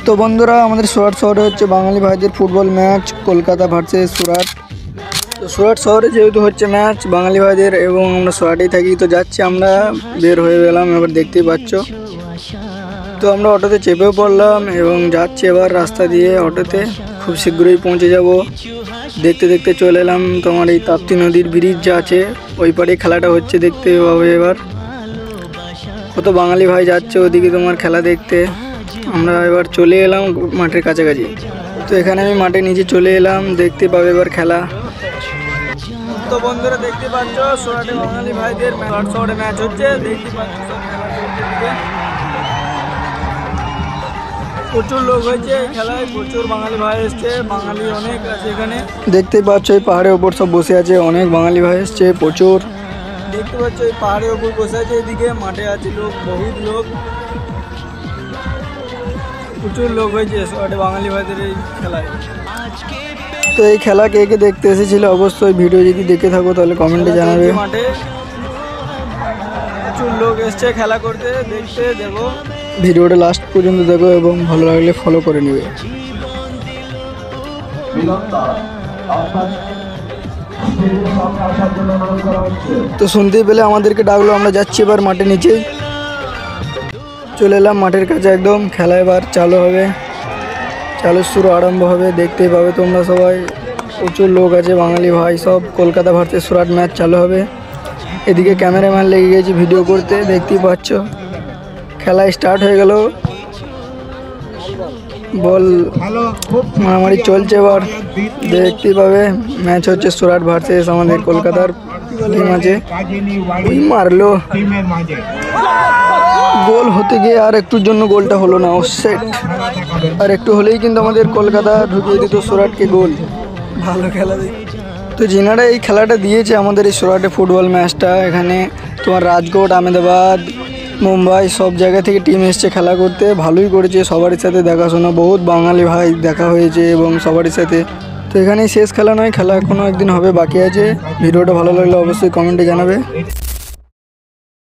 তো বন্ধুরা, আমাদের সুরাট শহরে হচ্ছে বাঙালি ভাইদের football match, Kolkata versus Surat. তো সুরাট শহরে যেহেতু হচ্ছে ম্যাচ বাঙালি ভাইদের এবং আমরা সুরাটেই থাকি, তো যাচ্ছি আমরা, বের হয়ে গেলাম, এবার দেখতেই পাচ্ছ। তো আমরা অটোতে চেপেও পড়লাম এবং যাচ্ছি এবার রাস্তা দিয়ে অটোতে, খুব শীঘ্রই পৌঁছে যাব। দেখতে দেখতে চলে এলাম তোমার এই তাপ্তি নদীর ব্রিজ যা আছে ওই পারে খেলাটা হচ্ছে, দেখতে পাবে। এবার কত বাঙালি ভাই যাচ্ছে ওদিকে তোমার খেলা দেখতে। আমরা এবার চলে এলাম মাঠের কাছাকাছি। তো এখানে আমি মাঠে নিচে চলে এলাম, দেখতে পাবে এবার খেলা। তো বন্ধুরা দেখতে পাচ্ছ সুরাটে বাঙালি ভাইদের সুরাট শহরে ম্যাচ হচ্ছে, দেখতে পাচ্ছ প্রচুর লোক হয়েছে এই খেলায়, প্রচুর বাঙালি ভাই এসছে, বাঙালি অনেক আছে এখানে। দেখতেই পাচ্ছ এই পাহাড়ের ওপর সব বসে আছে, অনেক বাঙালি ভাই এসছে প্রচুর। দেখতে পাচ্ছ এই পাহাড়ের ওপর বসে আছে, এদিকে মাঠে আছে লোক, বহুত লোক, প্রচুর লোক হয়েছে সুরাটে বাঙালি ভাইদের এই খেলায়। তো এই খেলা কে কে দেখতে এসেছিল অবশ্যই ভিডিও যদি দেখে থাকো তাহলে কমেন্টে জানাবে। মাঠে প্রচুর লোক এসছে খেলা করতে, দেখতে দেখো। ভিডিওটা লাস্ট পর্যন্ত দেখো এবং ভালো লাগলে ফলো করে নেবে। তো শুনতেই পেলে আমাদেরকে ডাকলো, আমরা যাচ্ছি এবার মাঠে নিচে। চলে এলাম মাঠের কাছে একদম, খেলা এবার চালু হবে, চালু শুরু আরম্ভ হবে, দেখতেই পাবে তোমরা সবাই। প্রচুর লোক আছে বাঙালি ভাই সব, কলকাতা ভার্সেস সুরাট ম্যাচ চালু হবে। এদিকে ক্যামেরাম্যান লেগে গেছে ভিডিও করতে, দেখতেই পাচ্ছ। খেলা স্টার্ট হয়ে গেল, বল মারামারি চলছে এবার, দেখতেই পাবে। ম্যাচ হচ্ছে সুরাট ভার্সেস আমাদের কলকাতার টিম আছে। মারলো, গোল হতে গিয়ে আর একটুর জন্য গোলটা হলো না, অফসাইড। আর একটু হলেই কিন্তু আমাদের কলকাতা ঢুকিয়ে দিত সুরাটকে গোল। ভালো খেলা দেখি। তো যিনারা এই খেলাটা দিয়েছে আমাদের এই সুরাটে ফুটবল ম্যাচটা, এখানে তোমার রাজকোট, আহমেদাবাদ, মুম্বাই সব জায়গা থেকে টিম এসছে খেলা করতে, ভালোই করেছে। সবারই সাথে দেখাশোনা, বহুত বাঙালি ভাই দেখা হয়েছে এবং সবারই সাথে। তো এখানেই শেষ খেলা নয়, খেলা এখনও একদিন হবে, বাকি আছে। ভিডিওটা ভালো লাগলে অবশ্যই কমেন্টে জানাবে।